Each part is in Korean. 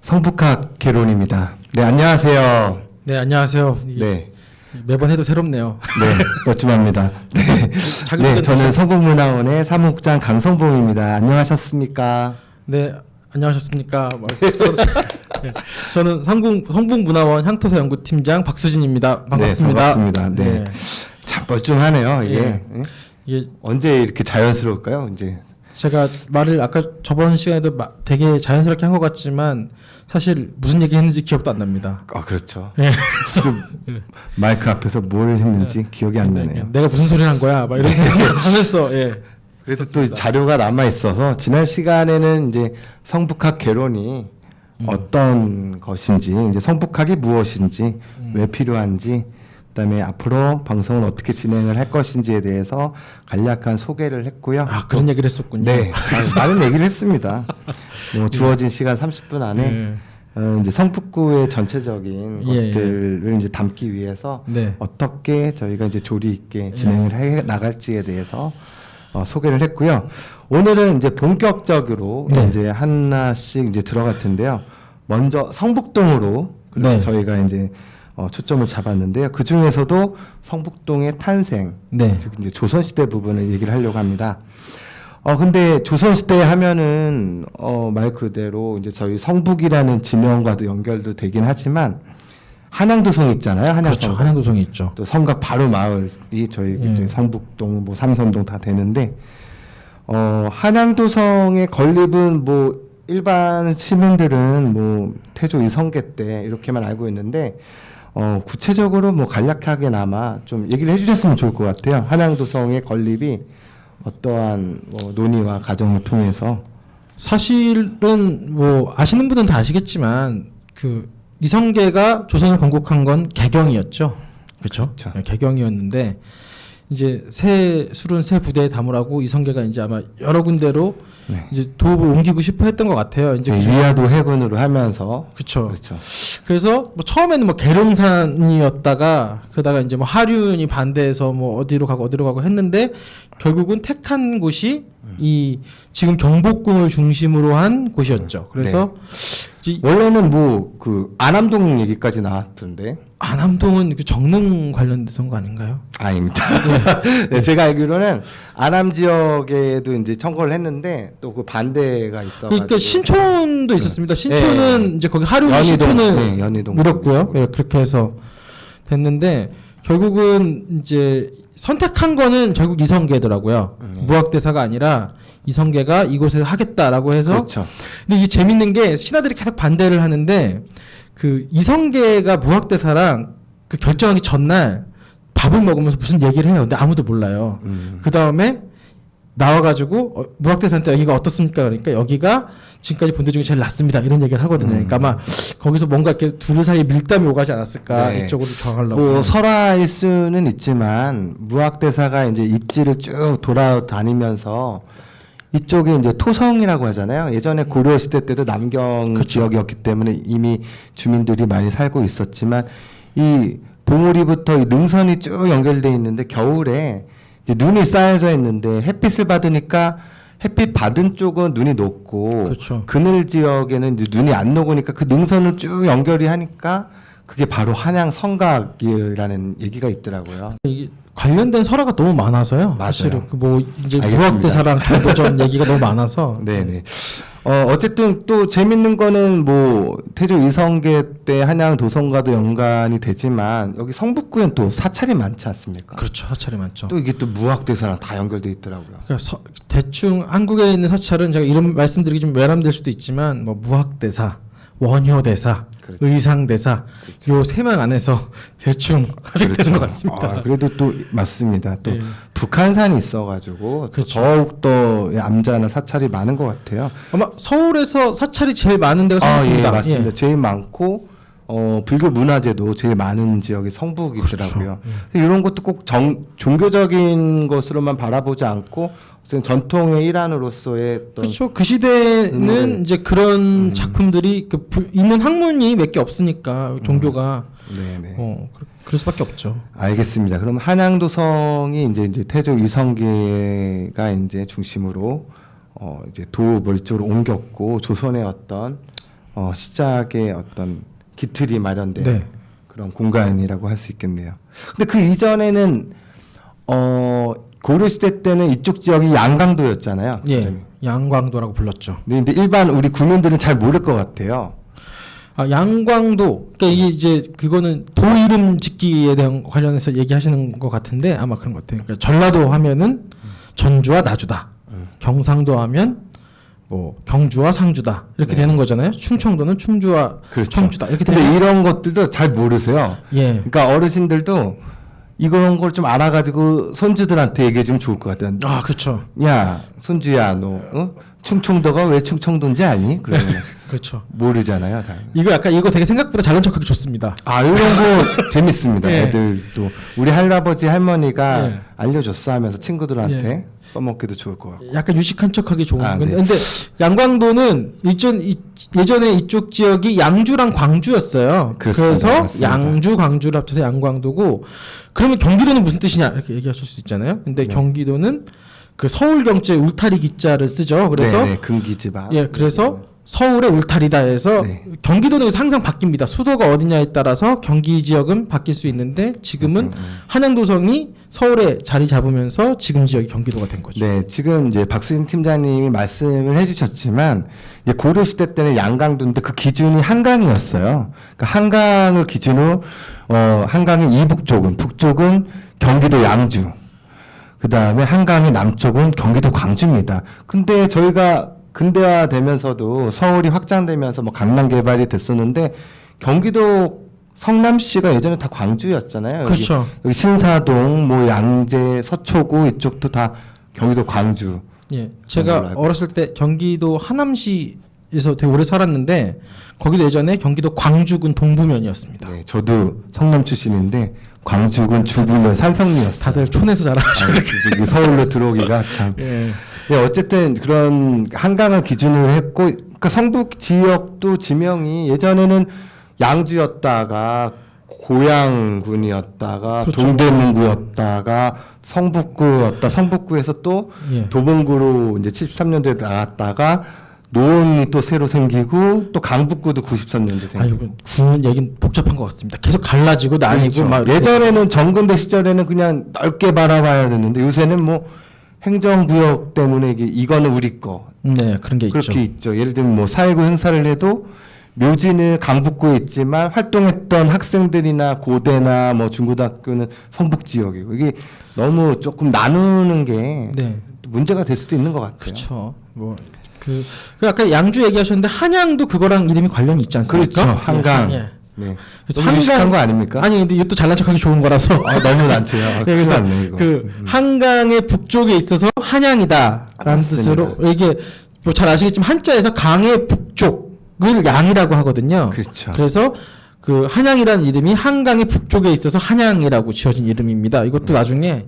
성북학 개론입니다. 네, 안녕하세요. 네, 안녕하세요. 네. 매번 해도 새롭네요. 네, 멋짐합니다. 네. 네, 저는 성북문화원의 사무국장 강성봉입니다. 안녕하셨습니까? 네, 안녕하셨습니까? 네, 저는 성북문화원 향토사 연구팀장 박수진입니다. 반갑습니다. 네, 반갑습니다. 네. 네. 참 멀쩡하네요, 이게. 예. 이게 언제 이렇게 자연스러울까요, 이제? 제가 말을 아까 저번 시간에도 되게 자연스럽게 한 것 같지만 사실 무슨 얘기 했는지 기억도 안 납니다. 아, 그렇죠. 예. 지금 마이크 앞에서 뭘 했는지 기억이 안 나네요. 내가 무슨 소리를 한 거야? 막 이런 생각을 하면서 예. 그래서 또 자료가 남아 있어서 지난 시간에는 이제 성북학 개론이 어떤 것인지, 이제 성북학이 무엇인지, 왜 필요한지, 그다음에 앞으로 방송을 어떻게 진행을 할 것인지에 대해서 간략한 소개를 했고요. 아, 그런 얘기를 했었군요. 네, 많은 얘기를 했습니다. 뭐 주어진 시간 30분 안에 이제 성북구의 전체적인 예, 것들을 이제 담기 위해서 네. 어떻게 저희가 이제 조리 있게 진행을 해 나갈지에 대해서 소개를 했고요. 오늘은 이제 본격적으로 네. 이제 하나씩 이제 들어갈 텐데요. 먼저 성북동으로 네. 저희가 이제 초점을 잡았는데요. 그 중에서도 성북동의 탄생, 네. 즉 이제 조선시대 부분을 얘기를 하려고 합니다. 근데 조선시대 하면은 말 그대로 이제 저희 성북이라는 지명과도 연결도 되긴 하지만 한양도성 있잖아요. 한양성. 그렇죠. 한양도성이 있죠. 또 성곽 바로 마을이 저희 예. 이제 성북동, 뭐 삼선동 다 되는데 한양도성의 건립은 뭐 일반 시민들은 뭐 태조 이성계 때 이렇게만 알고 있는데 구체적으로 뭐 간략하게나마 좀 얘기를 해주셨으면 좋을 것 같아요. 한양도성의 건립이 어떠한 뭐 논의와 과정을 통해서 사실은 뭐 아시는 분은 다 아시겠지만 그 이성계가 조선을 건국한 건 개경이었죠. 그렇죠? 그렇죠. 네, 개경이었는데 이제 술은 새 부대에 담으라고 이성계가 이제 아마 여러 군데로 네. 이제 도읍을 옮기고 싶어 했던 것 같아요. 이제 위화도 해군으로 하면서 그렇죠. 그렇죠. 그래서 뭐 처음에는 뭐 계룡산이었다가 그러다가 이제 뭐 하륜이 반대해서 뭐 어디로 가고 했는데 결국은 택한 곳이 이 지금 경복궁을 중심으로 한 곳이었죠. 그래서 이제 원래는 뭐 그 안암동 얘기까지 나왔던데 안암동은 그 정릉 관련돼서인 거 아닌가요? 아닙니다. 네, 제가 알기로는 안암 지역에도 이제 청구를 했는데 또 그 반대가 있어가지고 그러니까 신촌도 있었습니다. 신촌은 이제 거기 하륜이 연희동, 신촌을 네, 연희동 밀었고요. 예, 그렇게 해서 됐는데 결국은 이제 선택한 거는 결국 이성계더라고요. 무학대사가 아니라 이성계가 이곳에서 하겠다라고 해서. 그렇죠. 근데 이게 재밌는 게 신하들이 계속 반대를 하는데 그 이성계가 무학대사랑 그 결정하기 전날 밥을 먹으면서 무슨 얘기를 해요. 근데 아무도 몰라요. 그 다음에 나와가지고 무학대사한테 여기가 어떻습니까? 그러니까 여기가 지금까지 본 데 중에 제일 낫습니다. 이런 얘기를 하거든요. 그러니까 아마 거기서 뭔가 이렇게 둘 사이에 밀담이 오가지 않았을까 네. 이쪽으로 정하려고. 뭐 설화일 수는 있지만 무학대사가 이제 입지를 쭉 돌아다니면서 이쪽에 이제 토성이라고 하잖아요. 예전에 고려 시대 때도 남경 그쵸. 지역이었기 때문에 이미 주민들이 많이 살고 있었지만 이 봉우리부터 이 능선이 쭉 연결돼 있는데 겨울에 이제 눈이 쌓여져 있는데 햇빛을 받으니까 햇빛 받은 쪽은 눈이 녹고 그쵸. 그늘 지역에는 이제 눈이 안 녹으니까 그 능선을 쭉 연결이 하니까 그게 바로 한양 성곽이라는 얘기가 있더라고요. 이게 관련된 설화가 너무 많아서요. 맞아요. 사실은 그 뭐 이제 알겠습니다. 무학대사랑 정도전 얘기가 너무 많아서. 네네. 어쨌든 또 재밌는 거는 뭐 태조 이성계 때 한양 도성과도 연관이 되지만 여기 성북구엔 또 사찰이 많지 않습니까? 그렇죠. 사찰이 많죠. 또 이게 또 무학대사랑 다 연결돼 있더라고요. 그러니까 대충 한국에 있는 사찰은 제가 이런 말씀드리기 좀 외람될 수도 있지만 뭐 무학대사, 원효대사, 그렇죠. 의상대사 요 세 명 안에서 대충 활용되는 것 같습니다. 그래도 또 맞습니다. 또 예. 북한산이 있어가지고 그렇죠. 더욱 더 암자나 사찰이 많은 것 같아요. 아마 서울에서 사찰이 제일 많은 데가 예, 성북입니다. 맞습니다. 제일 많고 불교 문화재도 제일 많은 지역이 성북이더라고요. 그렇죠. 이런 것도 꼭 종교적인 것으로만 바라보지 않고 어쨌든 전통의 일환으로서의 또 그렇죠. 그 시대는 이제 그런 작품들이 있는 학문이 몇 개 없으니까 종교가 네네. 그럴 수밖에 없죠. 알겠습니다. 그럼 한양도성이 이제 태조 이성계가 이제 중심으로 이제 도읍을 이쪽으로 옮겼고 조선의 어떤 시작의 어떤 기틀이 마련된 네. 그런 공간이라고 할 수 있겠네요. 근데 그 이전에는 고려시대 때는 이쪽 지역이 양강도였잖아요. 예, 양광도라고 불렀죠. 근데 일반 우리 국민들은 잘 모를 것 같아요. 아, 양광도. 그러니까 이게 이제 그거는 도 이름 짓기에 대한 관련해서 얘기하시는 것 같은데 아마 그런 것 같아요. 그러니까 전라도 하면은 전주와 나주다. 경상도 하면 뭐 경주와 상주다. 이렇게 네. 되는 거잖아요. 충청도는 충주와 그렇죠. 청주다. 이렇게 근데 되는. 이런 것들도 잘 모르세요. 예. 그러니까 어르신들도 이런 걸 좀 알아가지고 손주들한테 얘기해 주면 좋을 것 같아요. 아, 그렇죠. 야, 손주야, 너 충청도가 왜 충청도인지 아니? 그러면 그렇죠. 모르잖아요. 잘. 이거 약간 이거 되게 생각보다 잘난 척하기 좋습니다. 아, 이런 거 재밌습니다. 예. 애들도 우리 할아버지 할머니가 예. 알려줬어 하면서 친구들한테 예. 써먹기도 좋을 것 같고. 약간 유식한 척하기 좋은 아, 건데, 네. 근데 양광도는 예전에 이쪽 지역이 양주랑 광주였어요. 그렇습니다. 그래서 맞습니다. 양주, 광주를 합쳐서 양광도고, 그러면 경기도는 무슨 뜻이냐 이렇게 얘기하실 수 있잖아요. 근데 네. 경기도는 그 서울 경제 울타리 기자를 쓰죠. 그래서 네, 금기지방. 예, 그래서 서울의 울타리다 해서 네. 경기도는 항상 바뀝니다. 수도가 어디냐에 따라서 경기 지역은 바뀔 수 있는데 지금은 한양도성이 서울에 자리 잡으면서 지금 지역이 경기도가 된 거죠. 네, 지금 이제 박수진 팀장님이 말씀을 해주셨지만 이제 고려시대 때는 양강도인데 그 기준이 한강이었어요. 그러니까 한강을 기준으로 한강의 이북 쪽은 북쪽은 경기도 양주, 그 다음에 한강의 남쪽은 경기도 광주입니다. 근데 저희가 근대화되면서도 서울이 확장되면서 뭐 강남 개발이 됐었는데 경기도 성남시가 예전에 다 광주였잖아요. 그렇죠. 여기 신사동, 뭐 양재, 서초구 이쪽도 다 경기도 광주. 예, 걸로 제가 알고 어렸을 때 경기도 하남시에서 되게 오래 살았는데 거기도 예전에 경기도 광주군 동부면이었습니다. 네, 저도 성남 출신인데 광주군 주부면 산성리였어요. 다들 촌에서 자라가지고. 저기 서울로 들어오기가 참. 예. 예, 어쨌든 그런 한강을 기준으로 했고, 그러니까 성북 지역도 지명이 예전에는 양주였다가 고양군이었다가 그렇죠. 동대문구였다가 성북구였다. 성북구에서 또 예. 도봉구로 이제 73년도에 나갔다가 노원이 또 새로 생기고 또 강북구도 93년도에 생기고. 아이고, 군 얘기는 복잡한 것 같습니다. 계속 갈라지고 나뉘고 그렇죠. 막 이렇게. 예전에는 정근대 시절에는 그냥 넓게 바라봐야 됐는데 요새는 뭐 행정구역 때문에 이거는 우리 거 네, 그런 게 그렇게 있죠. 있죠. 예를 들면 뭐 4.19 행사를 해도 묘지는 강북구에 있지만 활동했던 학생들이나 고대나 뭐 중고등학교는 성북 지역이고 이게 너무 조금 나누는 게 네. 문제가 될 수도 있는 것 같아요. 그렇죠. 그 아까 양주 얘기하셨는데 한양도 그거랑 이름이 관련이 있지 않습니까? 그렇죠. 한강. 예. 네. 그래서 너무 유식한 거 아닙니까? 아니 근데 이것도 잘난 척하기 좋은 거라서. 너무 많죠. 예, 그래서 그 한강의 북쪽에 있어서 한양이다라는 맞습니다. 뜻으로 이게 뭐 잘 아시겠지만 한자에서 강의 북쪽을 양이라고 하거든요. 그렇죠. 그래서 그 한양이라는 이름이 한강의 북쪽에 있어서 한양이라고 지어진 이름입니다. 이것도 나중에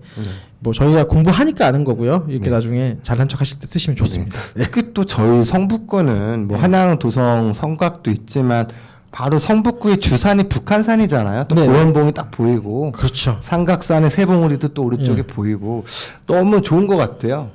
뭐 저희가 공부하니까 아는 거고요. 이렇게 네. 나중에 잘난 척 하실 때 쓰시면 좋습니다. 특히 또 저희 성북구는 뭐 한양, 도성, 성곽도 있지만 바로 성북구의 주산이 북한산이잖아요. 또 네. 고연봉이 딱 보이고 그렇죠. 삼각산의 새봉우리도 또 오른쪽에 예. 보이고 너무 좋은 것 같아요.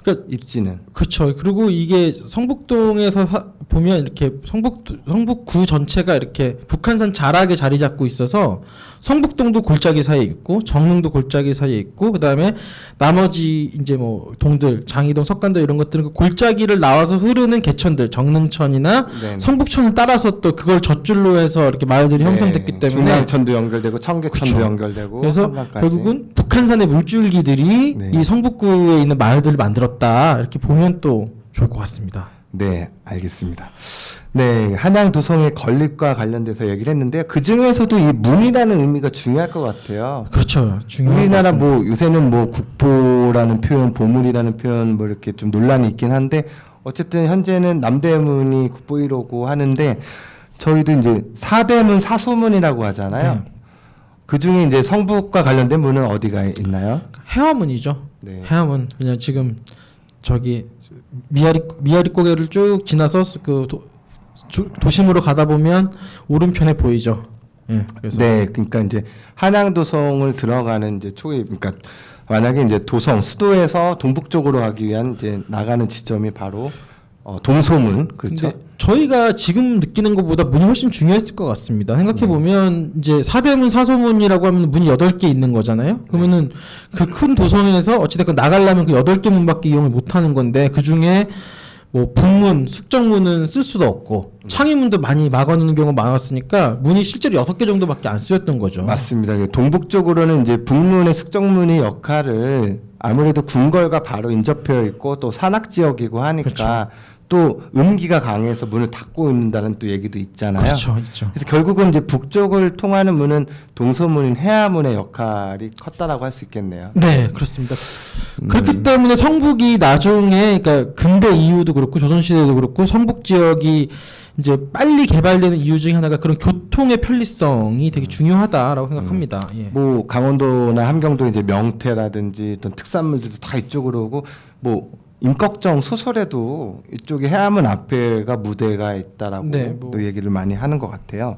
그러니까 입지는. 그렇죠. 그리고 이게 성북동에서 보면 이렇게 성북구 전체가 이렇게 북한산 자락에 자리 잡고 있어서 성북동도 골짜기 사이에 있고 정릉도 골짜기 사이에 있고 그다음에 나머지 이제 뭐 동들 장이동 석간도 이런 것들은 그 골짜기를 나와서 흐르는 개천들 정릉천이나 네. 성북천을 따라서 또 그걸 젖줄로 해서 이렇게 마을들이 형성됐기 때문에 중랑천도 연결되고 청계천도 그쵸. 연결되고 그래서 한강까지. 결국은 북한산의 물줄기들이 네. 이 성북구에 있는 마을들을 만들었다 이렇게 보면 또 좋을 것 같습니다. 네, 알겠습니다. 네, 한양 도성의 건립과 관련돼서 얘기를 했는데 그 중에서도 이 문이라는 의미가 중요할 것 같아요. 그렇죠. 중요한 우리나라 것 같습니다. 뭐 요새는 뭐 국보라는 표현, 보물이라는 표현 뭐 이렇게 좀 논란이 있긴 한데 어쨌든 현재는 남대문이 국보 1호고 하는데 저희도 이제 사대문, 사소문이라고 하잖아요. 네. 그 중에 이제 성북과 관련된 문은 어디가 있나요? 해화문이죠. 네. 해화문 그냥 지금 저기 미아리 고개를 쭉 지나서 그 도심으로 가다 보면 오른편에 보이죠. 예. 그래서 네, 그러니까 이제 한양도성을 들어가는 이제 그러니까 만약에 이제 도성 수도에서 동북 쪽으로 가기 위한 이제 나가는 지점이 바로 동소문 그렇죠. 근데 저희가 지금 느끼는 것보다 문이 훨씬 중요했을 것 같습니다. 생각해 보면 이제 사대문 사소문이라고 하면 문이 8개 있는 거잖아요. 그러면은 그 큰 도성에서 어찌됐건 나가려면 그 8개 문밖에 이용을 못 하는 건데 그 중에 뭐 북문, 숙정문은 쓸 수도 없고 창의문도 많이 막아놓는 경우가 많았으니까 문이 실제로 6개 정도밖에 안 쓰였던 거죠. 맞습니다. 동북쪽으로는 이제 북문의 숙정문의 역할을 아무래도 궁궐과 바로 인접해 있고 또 산악 지역이고 하니까 그렇죠. 또 음기가 강해서 문을 닫고 있는다는 또 얘기도 있잖아요. 그렇죠, 있죠. 그래서 결국은 이제 북쪽을 통하는 문은 동서문인 해화문의 역할이 컸다라고 할 수 있겠네요. 네, 그렇습니다. 그렇기 때문에 성북이 나중에, 그러니까 근대 이후도 그렇고 조선시대도 그렇고 성북 지역이 이제 빨리 개발되는 이유 중에 하나가 그런 교통의 편리성이 되게 중요하다라고 생각합니다. 예. 뭐 강원도나 함경도 이제 명태라든지 어떤 특산물들도 다 이쪽으로 오고 뭐 임꺽정 소설에도 이쪽에 해화문 앞에가 무대가 있다라고 네, 뭐. 또 얘기를 많이 하는 것 같아요.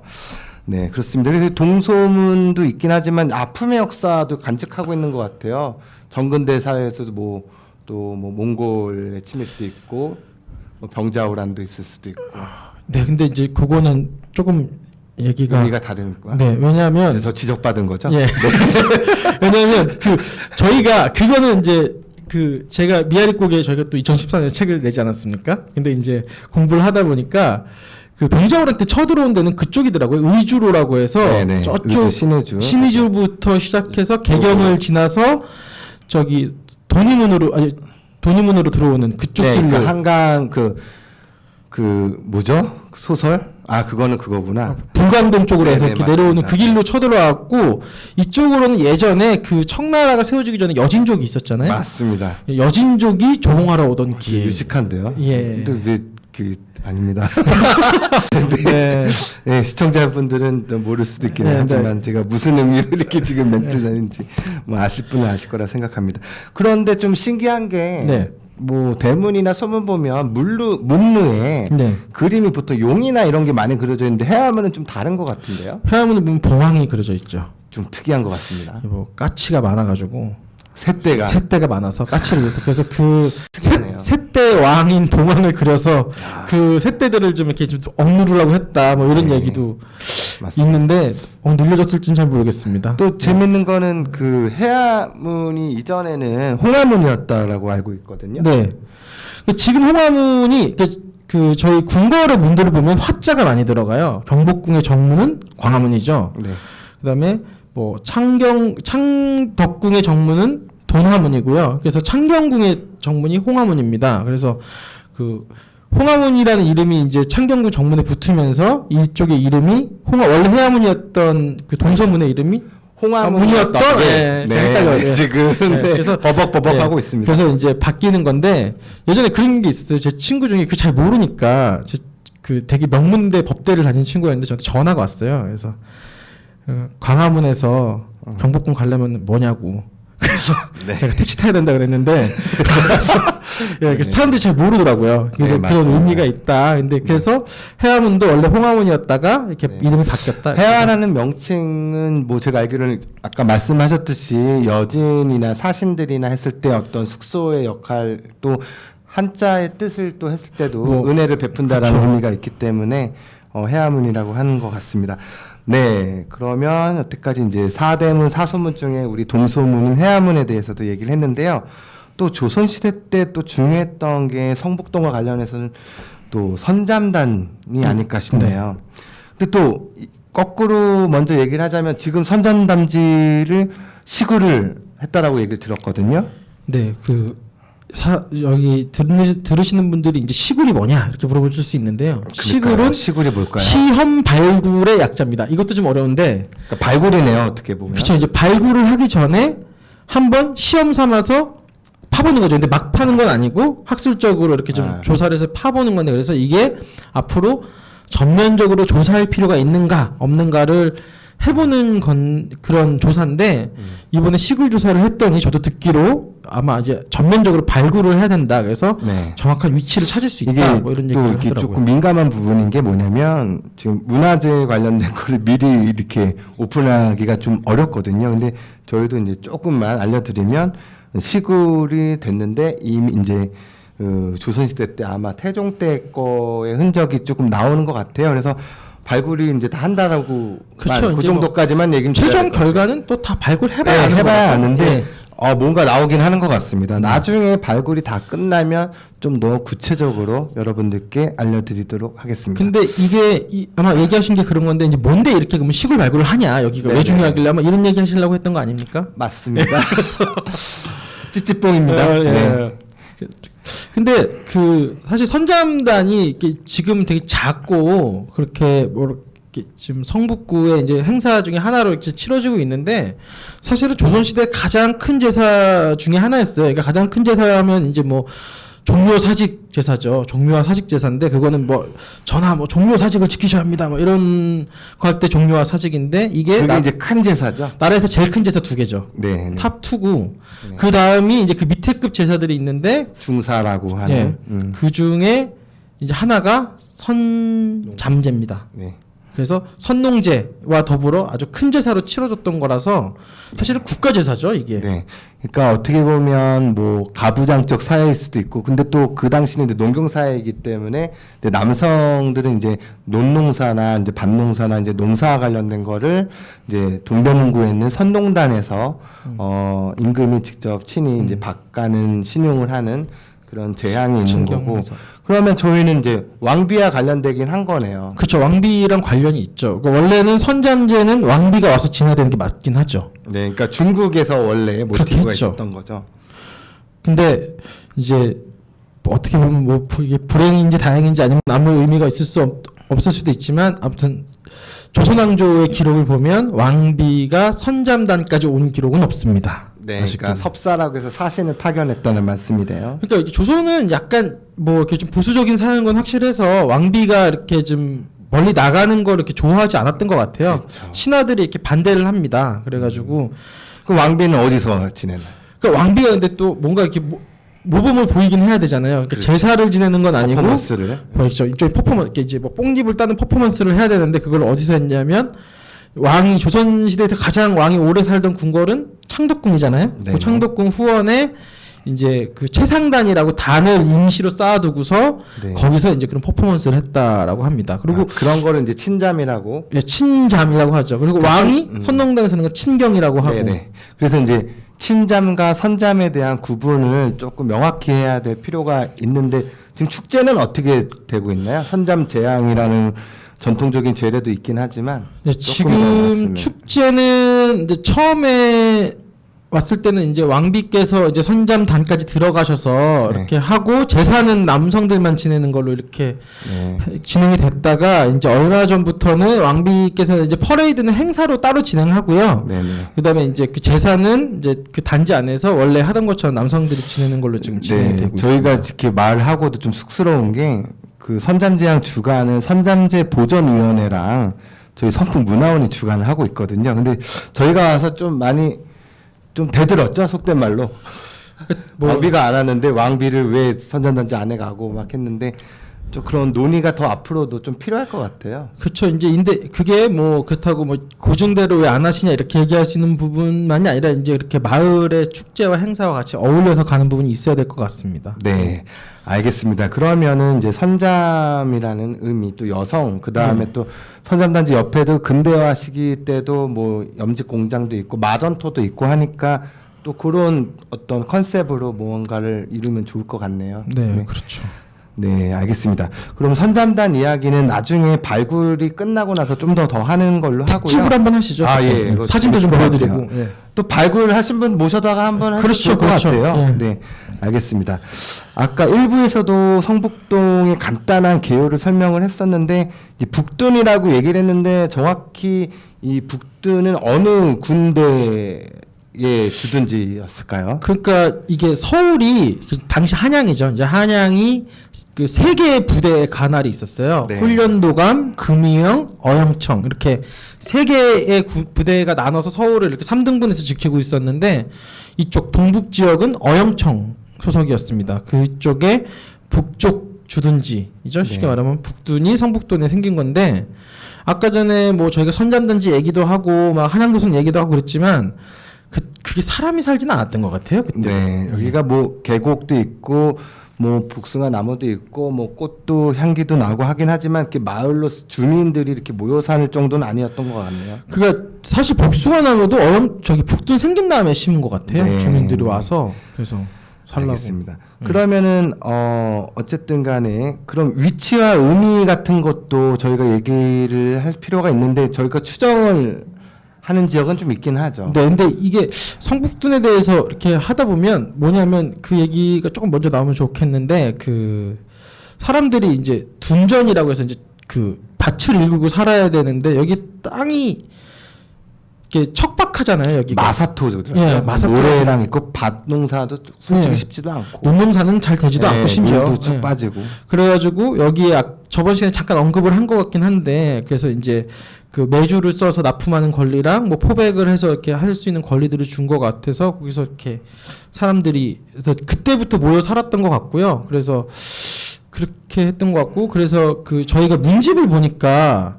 네, 그렇습니다. 그래서 동소문도 있긴 하지만 아픔의 역사도 간직하고 있는 것 같아요. 정근대 사회에서도 뭐 또 뭐 몽골의 침입도 있고 뭐 병자호란도 있을 수도 있고. 네, 근데 이제 그거는 조금 얘기가 의미가 다르니까. 네, 왜냐하면 그래서 지적받은 거죠. 예. 왜냐하면 그 저희가 그거는 이제 그 제가 미아리국에 저희가 또 2014년에 책을 내지 않았습니까? 근데 이제 공부를 하다 보니까 그 병자호란 때 쳐들어온 데는 그쪽이더라고요. 의주로라고 해서 네네. 저쪽 의주, 신의주부터 시작해서 개경을 지나서 저기 돈이문으로 들어오는 그쪽 네, 길로 그러니까 한강 그 뭐죠? 소설? 아 그거는 그거구나. 불광동 쪽으로 해서 네네, 이렇게 내려오는 맞습니다. 그 길로 쳐들어왔고 이쪽으로는 예전에 그 청나라가 세워지기 전에 여진족이 있었잖아요. 맞습니다. 여진족이 조롱하러 오던 길. 유식한데요. 예. 근데 왜 그 아닙니다. 네. 네, 시청자분들은 또 모를 수도 있긴 네, 하지만 제가 무슨 의미로 이렇게 지금 멘트를 하는지 뭐 아실 분은 아실 거라 생각합니다. 그런데 좀 신기한 게 네. 뭐 대문이나 소문 보면 문루에 네. 그림이 보통 용이나 이런 게 많이 그려져 있는데 해화문은 좀 다른 것 같은데요. 해화문에 보면 봉황이 그려져 있죠. 좀 특이한 것 같습니다. 뭐 까치가 많아가지고 새떼가 새떼가 많아서 까치를 그래서 그 특이하네요. 새떼 왕인 동황을 그려서 그 새떼들을 좀 이렇게 좀 억누르라고 했다 뭐 이런 네. 얘기도 맞습니다. 있는데 늘려졌을지는 잘 모르겠습니다. 또 재밌는 거는 그 해화문이 이전에는 홍화문이었다라고 알고 있거든요. 네. 지금 홍화문이 그 저희 궁궐의 문들을 보면 화자가 많이 들어가요. 경복궁의 정문은 광화문이죠. 네. 그다음에 뭐 창덕궁의 정문은 돈화문이고요. 그래서 창경궁의 정문이 홍화문입니다. 그래서 그 홍화문이라는 이름이 이제 창경궁 정문에 붙으면서 이쪽의 이름이 원래 해화문이었던 그 동서문의 이름이 홍화문이었던 예, 제가 헷갈려요. 지금 네, 그래서 버벅버벅 네, 하고 있습니다. 그래서 이제 바뀌는 건데 예전에 그런 게 있었어요. 제 친구 중에 그 잘 모르니까 그 되게 명문대 법대를 다닌 친구였는데 저한테 전화가 왔어요. 그래서 광화문에서 경복궁 가려면 뭐냐고. 그래서 네. 제가 택시 타야 된다 그랬는데 그래서 예, 그래서 사람들이 잘 모르더라고요. 네, 그런 맞습니다. 의미가 있다. 근데 그래서 해화문도 원래 홍화문이었다가 이렇게 네. 이름이 바뀌었다. 해화라는 명칭은 뭐 제가 알기로는 아까 말씀하셨듯이 여진이나 사신들이나 했을 때 어떤 숙소의 역할 또 한자의 뜻을 또 했을 때도 뭐, 은혜를 베푼다라는 그쵸. 의미가 있기 때문에 해화문이라고 하는 것 같습니다. 네, 그러면 여태까지 이제 사대문, 사소문 중에 우리 동소문은 해화문에 대해서도 얘기를 했는데요. 또 조선시대 때 또 중요했던 게 성북동과 관련해서는 또 선잠단이 아닐까 싶네요. 근데 또 거꾸로 먼저 얘기를 하자면 지금 선잠담지를 시구를 했다라고 얘기를 들었거든요. 네, 여기 들으시는 분들이 이제 시굴이 뭐냐 이렇게 물어보실 수 있는데요. 시굴은 시굴이 뭘까요? 시험 발굴의 약자입니다. 이것도 좀 어려운데, 그러니까 발굴이네요, 어떻게 보면. 그렇죠. 이제 발굴을 하기 전에 한번 시험 삼아서 파보는 거죠. 근데 막 파는 건 아니고 학술적으로 이렇게 좀 조사를 해서 파보는 건데, 그래서 이게 앞으로 전면적으로 조사할 필요가 있는가 없는가를 해보는 그런 조사인데 이번에 시굴 조사를 했더니 저도 듣기로 아마 이제 전면적으로 발굴을 해야 된다. 그래서 네. 정확한 위치를 찾을 수 이게 있다. 뭐 이런 또 얘기를 이렇게 하더라고요. 조금 민감한 부분인 게 뭐냐면 지금 문화재 관련된 거를 미리 이렇게 오픈하기가 좀 어렵거든요. 근데 저희도 이제 조금만 알려드리면 시굴이 됐는데 이미 이제 그 조선시대 때 아마 태종 때 거의 흔적이 조금 나오는 것 같아요. 그래서 발굴이 이제 다 한다라고 그쵸, 그 이제 뭐 정도까지만 얘기는 최종 드려야 될것 같아요. 결과는 또 다 발굴해봐야 네, 아는 해봐야 거라서. 아는데 예. 뭔가 나오긴 하는 것 같습니다. 나중에 발굴이 다 끝나면 좀 더 구체적으로 여러분들께 알려드리도록 하겠습니다. 근데 이게 아마 얘기하신 게 그런 건데 이제 뭔데 이렇게 그러면 시골 발굴을 하냐 여기가 왜 네네. 중요하길래 아마 이런 얘기 하시려고 했던 거 아닙니까? 맞습니다. 찌찌뽕입니다. 예. 네. 근데 그 사실 선잠단이 이렇게 지금 되게 작고 그렇게 뭐 이렇게 지금 성북구의 이제 행사 중에 하나로 이렇게 치러지고 있는데 사실은 조선시대 가장 큰 제사 중에 하나였어요. 그러니까 가장 큰 제사하면 이제 뭐 종묘 사직 제사죠. 종묘와 사직 제사인데 그거는 뭐 전하 뭐 종묘 사직을 지키셔야 합니다. 뭐 이런 거 할 때 종묘와 사직인데 이게 그게 이제 큰 제사죠. 나라에서 제일 큰 제사 2개죠. 네. 네. 탑 2고 그 다음이 이제 그 밑에급 제사들이 있는데 중사라고 하는. 예, 그 중에 이제 하나가 선잠제입니다. 네. 그래서 선농제와 더불어 아주 큰 제사로 치러졌던 거라서 사실은 국가 제사죠 이게. 네. 그러니까 어떻게 보면 뭐 가부장적 사회일 수도 있고, 근데 또 그 당시는 이제 농경 사회이기 때문에 이제 남성들은 이제 논농사나 이제 밭농사나 이제 농사와 관련된 거를 이제 동대문구에 있는 선농단에서 임금이 직접 친히 이제 밭가는 신용을 하는 그런 제향이 있는 거고. 신경에서. 그러면 저희는 이제 왕비와 관련되긴 한 거네요. 그렇죠. 왕비랑 관련이 있죠. 그러니까 원래는 선잠제는 왕비가 와서 지내야 게 맞긴 하죠. 네, 그러니까 중국에서 원래 그렇게 모티브가 했죠. 있었던 거죠. 근데 이제 뭐 어떻게 보면 뭐 이게 불행인지 다행인지 아니면 아무 의미가 있을 수 없을 수도 있지만 아무튼 조선왕조의 기록을 보면 왕비가 선잠단까지 온 기록은 없습니다. 네, 그러니까 섭사라고 해서 사신을 파견했다는 말씀이 돼요. 그러니까 이제 조선은 약간 뭐 이렇게 좀 보수적인 사회인 건 확실해서 왕비가 이렇게 좀 멀리 나가는 걸 이렇게 좋아하지 않았던 것 같아요. 그렇죠. 신하들이 이렇게 반대를 합니다. 그래가지고 그 왕비는 어디서 지내나요? 그러니까 왕비가 근데 또 뭔가 이렇게 모범을 보이긴 해야 되잖아요. 그러니까 그렇죠. 제사를 지내는 건 아니고 퍼포먼스를. 그렇죠. 일종의 퍼포먼스, 이제 뭐 뽕집을 따는 퍼포먼스를 해야 되는데 그걸 어디서 했냐면 왕이 조선 시대에서 가장 왕이 오래 살던 궁궐은 창덕궁이잖아요. 네. 그 창덕궁 후원에 이제 그 최상단이라고 단을 임시로 쌓아두고서 네. 거기서 이제 그런 퍼포먼스를 했다라고 합니다. 그리고 그런 거를 이제 친잠이라고. 예, 친잠이라고 하죠. 그리고 왕이 선농단에서 하는 건 친경이라고 하고. 네네. 그래서 이제 친잠과 선잠에 대한 구분을 조금 명확히 해야 될 필요가 있는데 지금 축제는 어떻게 되고 있나요? 선잠 제향이라는 전통적인 제례도 있긴 하지만 예, 조금 더 지금 나았으면. 축제는 이제 처음에 왔을 때는 이제 왕비께서 이제 선잠단까지 들어가셔서 네. 이렇게 하고 제사는 남성들만 지내는 걸로 이렇게 네. 진행이 됐다가 이제 얼마 전부터는 왕비께서 이제 퍼레이드는 행사로 따로 진행하고요. 네네. 그다음에 이제 그 제사는 이제 그 단지 안에서 원래 하던 것처럼 남성들이 지내는 걸로 지금 진행이 되고 저희가 있습니다. 이렇게 말하고도 좀 쑥스러운 게 그 선잠제향 주관은 선잠제 보존위원회랑 저희 성북문화원이 주관을 하고 있거든요. 근데 저희가 와서 좀 많이 좀 대들었죠, 속된 말로. 뭐- 왕비가 안 하는데 왕비를 왜 선잠단지 안에 가고 막 했는데 좀 그런 논의가 더 앞으로도 좀 필요할 것 같아요. 그렇죠. 이제 근데 그게 뭐 그렇다고 뭐 고증대로 왜 안 하시냐 이렇게 얘기할 수 있는 부분만이 아니라 이제 이렇게 마을의 축제와 행사와 같이 어울려서 가는 부분이 있어야 될 것 같습니다. 네, 알겠습니다. 그러면은 이제 선잠이라는 의미, 또 여성, 그 다음에 또 선잠단지 옆에도 근대화 시기 때도 뭐 염직 공장도 있고 마전토도 있고 하니까 또 그런 어떤 컨셉으로 무언가를 이루면 좋을 것 같네요. 네, 그렇죠. 네, 알겠습니다. 그럼 선잠단 이야기는 나중에 발굴이 끝나고 나서 좀 더 하는 걸로 하고요. 팁을 한번 하시죠. 아, 예. 네. 그거 사진도 좀 재밌을 것 보여드리고. 같아요. 예. 또 발굴하신 분 모셔다가 한번 하면 그렇죠, 좋을 것 그렇죠. 같아요. 예. 네, 알겠습니다. 아까 1부에서도 성북동의 간단한 개요를 설명을 했었는데 이 북둔이라고 얘기를 했는데 정확히 이 북둔은 어느 군대의 주둔지였을까요? 그러니까 이게 서울이 그 당시 한양이죠. 이제 한양이 그 세 개의 부대의 관할이 있었어요. 네. 훈련도감, 금이영, 어영청 이렇게 세 개의 부대가 나눠서 서울을 이렇게 3등분해서 지키고 있었는데 이쪽 동북 지역은 어영청 소속이었습니다. 그쪽에 북쪽 주둔지이죠. 쉽게 네. 말하면 북둔이 성북도에 생긴 건데 아까 전에 뭐 저희가 선잠단지 얘기도 하고 막 한양도성 얘기도 하고 그랬지만 그게 사람이 살지는 않았던 것 같아요. 그때. 네, 여기가 뭐 계곡도 있고 뭐 복숭아 나무도 있고 뭐 꽃도 향기도 나고 하긴 하지만 이렇게 마을로 주민들이 이렇게 모여 사는 정도는 아니었던 것 같네요. 그러니까 사실 복숭아 나무도 저기 북둔 생긴 다음에 심은 것 같아요. 네. 주민들이 와서 그래서 살라고. 알겠습니다. 그러면은 어쨌든 간에 그럼 위치와 의미 같은 것도 저희가 얘기를 할 필요가 있는데 저희가 추정을 하는 지역은 좀 있긴 하죠. 네, 근데 이게 성북둔에 대해서 이렇게 하다 보면 뭐냐면 그 얘기가 조금 먼저 나오면 좋겠는데 그 사람들이 이제 둔전이라고 해서 이제 그 밭을 일구고 살아야 되는데 여기 땅이 이게 척박하잖아요. 여기가 마사토죠. 예, 마사토. 모래랑 있고 밭 농사도 솔직히 예. 쉽지도 않고. 논농사는 잘 되지도 예, 않고 심지어 물도 쭉 예. 빠지고. 그래가지고 여기에 저번 시간에 잠깐 언급을 한 것 같긴 한데 그래서 이제 그 매주를 써서 납품하는 권리랑 뭐 포백을 해서 이렇게 할 수 있는 권리들을 준 것 같아서 거기서 이렇게 사람들이 그래서 그때부터 모여 살았던 것 같고요. 그래서 그렇게 했던 것 같고 그래서 그 저희가 문집을 보니까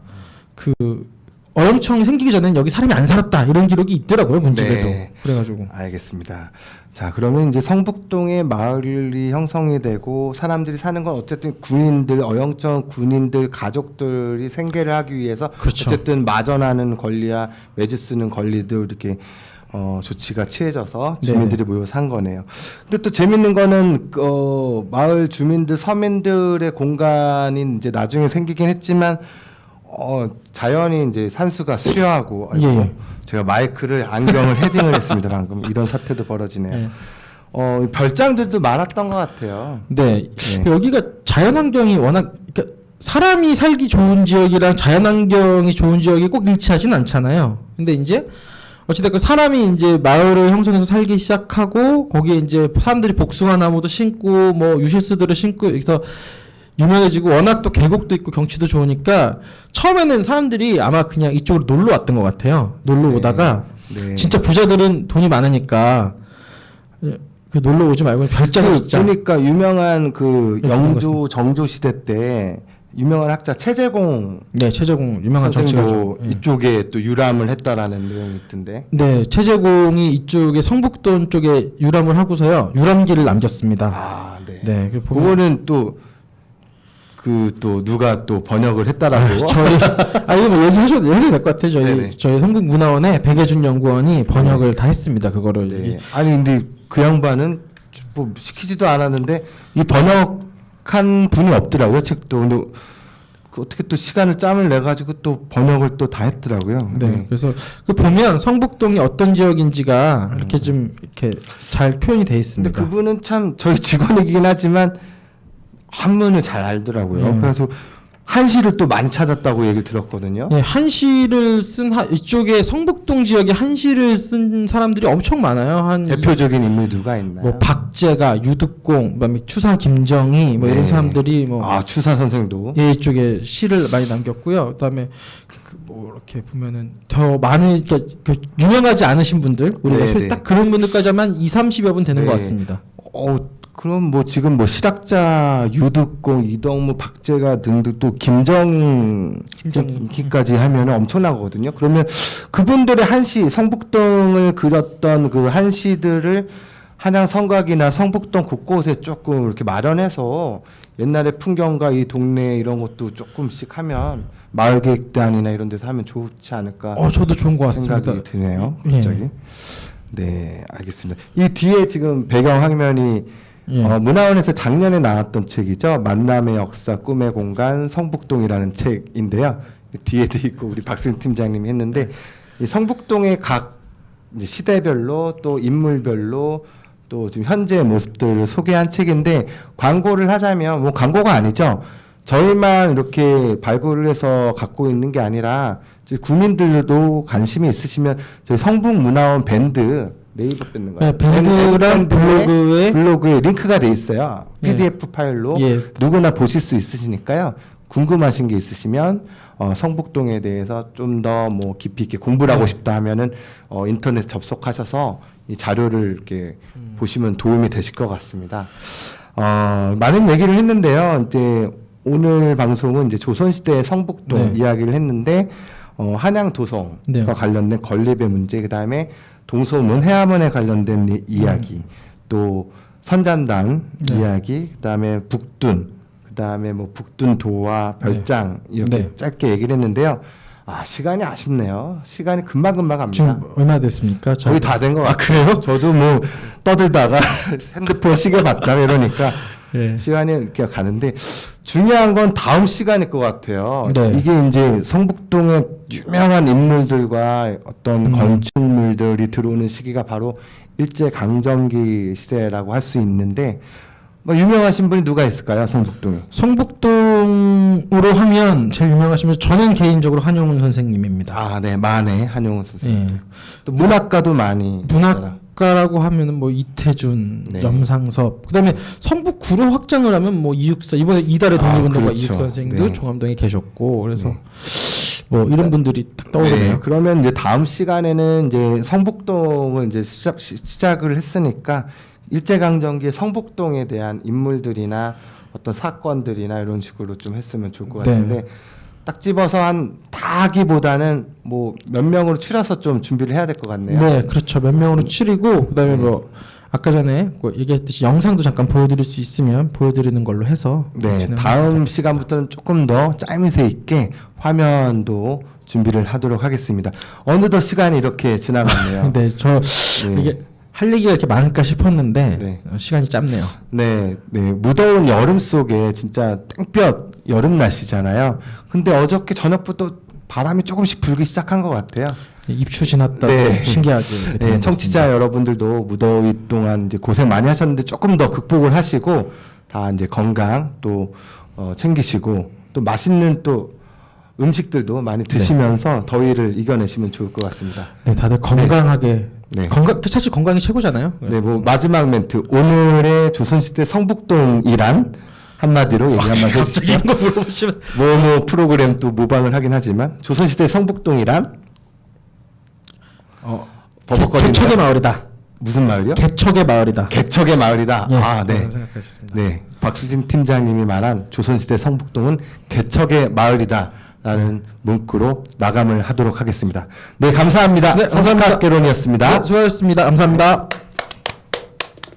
그 어영청 생기기 전에는 여기 사람이 안 살았다 이런 기록이 있더라고요 문집에도. 네. 그래가지고 알겠습니다. 자, 그러면 이제 성북동에 마을이 형성이 되고 사람들이 사는 건 어쨌든 군인들, 어영청 군인들 가족들이 생계를 하기 위해서 그렇죠. 어쨌든 마전하는 권리와 매주 쓰는 권리도 이렇게 조치가 취해져서 주민들이 모여 산 거네요. 근데 또 재밌는 거는 마을 주민들, 서민들의 공간이 이제 나중에 생기긴 했지만 자연이 이제 산수가 수려하고 아이고, 예. 제가 마이크를 안경을 헤딩을 했습니다. 방금 이런 사태도 벌어지네요. 예. 별장들도 많았던 것 같아요. 네. 네. 여기가 자연환경이 워낙 그러니까 사람이 살기 좋은 지역이랑 자연환경이 좋은 지역이 꼭 일치하진 않잖아요. 근데 이제 어찌됐건 사람이 이제 마을을 형성해서 살기 시작하고 거기에 이제 사람들이 복숭아 나무도 심고 뭐 유실수들을 심고 여기서 유명해지고 워낙 또 계곡도 있고 경치도 좋으니까 처음에는 사람들이 아마 그냥 이쪽으로 놀러 왔던 것 같아요. 놀러 오다가 네. 진짜 부자들은 돈이 많으니까 그 놀러 오지 말고 별장을 진짜. 보니까 유명한 그 네, 영조 정조 시대 때 유명한 학자 최재공 네, 최재공 유명한 정치가죠. 선생도 예. 이쪽에 또 유람을 했다라는 내용이 있던데. 네, 최재공이 이쪽에 성북동 쪽에 유람을 하고서요 유람기를 남겼습니다. 아, 네. 네, 그 보면 그거는 또 누가 또 번역을 했다라고. 저희 이거 뭐 얘기하셔도 될 것 같아요. 네네. 저희 성북문화원에 백예준 연구원이 번역을 다 했습니다. 그거를. 네. 아니 근데 그 양반은 뭐 시키지도 않았는데 이 번역한 분이 없더라고요 책도. 근데 그 어떻게 또 시간을 짬을 내 가지고 또 번역을 또 다 했더라고요. 네, 그래서 그 보면 성북동이 어떤 지역인지가 이렇게 좀 이렇게 잘 표현이 돼 근데 있습니다. 그분은 참 저희 직원이긴 하지만 한문을 잘 알더라고요. 그래서 한시를 또 많이 찾았다고 얘기를 들었거든요. 예, 한시를 쓴 이쪽에 성북동 지역에 한시를 쓴 사람들이 엄청 많아요. 한 대표적인 인물 누가 있나요? 뭐 박제가, 유득공, 그다음에 추사 김정희 뭐 이런 네. 사람들이 뭐 추사 선생도. 예, 이쪽에 시를 많이 남겼고요. 그다음에 뭐 이렇게 보면은 더 많은 그 유명하지 않으신 분들 우리가 네, 네. 딱 그런 분들까지 하면 2-30여 분 되는 네. 것 같습니다. 그럼 뭐 지금 뭐 실학자 유득공, 이동무, 박제가 등등 또 김정희까지 하면 엄청나거든요. 그러면 그분들의 한시 성북동을 그렸던 그 한시들을 한양 성곽이나 성북동 곳곳에 조금 이렇게 마련해서 옛날의 풍경과 이 동네 이런 것도 조금씩 하면 마을계획단이나 이런 데서 하면 좋지 않을까. 저도 좋은 것 같습니다. 생각이 드네요. 예. 갑자기. 네, 알겠습니다. 이 뒤에 지금 배경 화면이 예. 문화원에서 작년에 나왔던 책이죠. 만남의 역사, 꿈의 공간, 성북동이라는 책인데요. 뒤에도 있고 우리 박승 팀장님이 했는데 이 성북동의 각 이제 시대별로 또 인물별로 또 지금 현재의 모습들을 소개한 책인데 광고를 하자면 뭐 광고가 아니죠. 저희만 이렇게 발굴을 해서 갖고 있는 게 아니라 구민들도 관심이 있으시면 저희 성북문화원 밴드 네이버 뺏는 거예요. 네, 밴드랑 블로그에 링크가 돼 있어요. PDF 파일로 예. 누구나 보실 수 있으시니까요. 궁금하신 게 있으시면 성북동에 대해서 좀 더 뭐 깊이 있게 공부를 하고 싶다 하면은 인터넷 접속하셔서 이 자료를 이렇게 보시면 도움이 되실 것 같습니다. 많은 얘기를 했는데요. 이제 오늘 방송은 이제 조선시대 성북동 네. 이야기를 했는데 한양 도성과 네. 관련된 건립의 문제, 그 다음에 동소문 해암원에 관련된 이야기, 또 선잠단 네. 이야기, 그다음에 북둔, 그다음에 뭐 북둔도와 별장 이렇게 네. 짧게 얘기를 했는데요. 아, 시간이 아쉽네요. 시간이 금방금방 갑니다. 지금 얼마 됐습니까? 거의 다 된 것 같아요. 그래요? 저도 뭐 떠들다가 핸드폰 시계 봤다 이러니까 예. 시간이 이렇게 가는데 중요한 건 다음 시간일 것 같아요. 네. 이게 이제 성북동의 유명한 인물들과 어떤 건축물들이 들어오는 시기가 바로 일제 강점기 시대라고 할 수 있는데 뭐 유명하신 분이 누가 있을까요, 성북동에? 성북동으로 하면 제일 유명하시면 저는 개인적으로 한용운 선생님입니다. 아, 네, 만해 한용운 선생님. 예. 또 문학가도 많이 문학가라고 하면은 뭐 이태준, 네. 염상섭, 그다음에 성북구로 확장을 하면 뭐 이육사 이번에 이달의 독립운동가 그렇죠. 이육사 선생님도 네. 종암동에 계셨고 그래서 뭐 이런 분들이 딱 떠오르네요. 네, 그러면 이제 다음 시간에는 이제 성북동을 이제 시작을 했으니까 일제강점기 성북동에 대한 인물들이나 어떤 사건들이나 이런 식으로 좀 했으면 좋을 것 네. 같은데 딱 집어서 다 하기보다는 뭐 몇 명으로 추려서 좀 준비를 해야 될 것 같네요. 네, 그렇죠. 몇 명으로 추리고 그다음에 뭐 아까 전에 뭐 얘기했듯이 영상도 잠깐 보여드릴 수 있으면 보여드리는 걸로 해서 네, 진행합니다. 다음 시간부터는 조금 더 짜임새 있게 화면도 준비를 하도록 하겠습니다. 어느덧 시간이 이렇게 지나갔네요. 네, 저 네. 이게 할 얘기가 이렇게 많을까 싶었는데 네. 시간이 짧네요. 네, 네, 무더운 여름 속에 진짜 땡볕 여름 날씨잖아요. 근데 어저께 저녁부터 바람이 조금씩 불기 시작한 것 같아요. 입추 지났다고 네. 신기하게 이렇게 네, 되는 것 청취자 같습니다. 여러분들도 무더위 동안 이제 고생 많이 하셨는데 조금 더 극복을 하시고 다 이제 건강 또 챙기시고 또 맛있는 또 음식들도 많이 드시면서 더위를 이겨내시면 좋을 것 같습니다. 네, 다들 건강하게 네. 건강 사실 건강이 최고잖아요. 네, 뭐 마지막 멘트 오늘의 조선시대 성북동이란 한마디로 얘기 한번 갑자기 해주시죠. 이런 거 물어보시면 뭐 프로그램 또 모방을 하긴 하지만 조선시대 성북동이란 버벅거리는 개척의 마을이다. 무슨 마을이요? 개척의 마을이다. 개척의 마을이다. 예, 아, 네. 그렇게 생각하겠습니다. 네, 박수진 팀장님이 말한 조선시대 성북동은 개척의 마을이다라는 문구로 마감을 하도록 하겠습니다. 네, 감사합니다. 네, 감사합니다. 성북학개론이었습니다. 네, 수고하셨습니다. 감사합니다.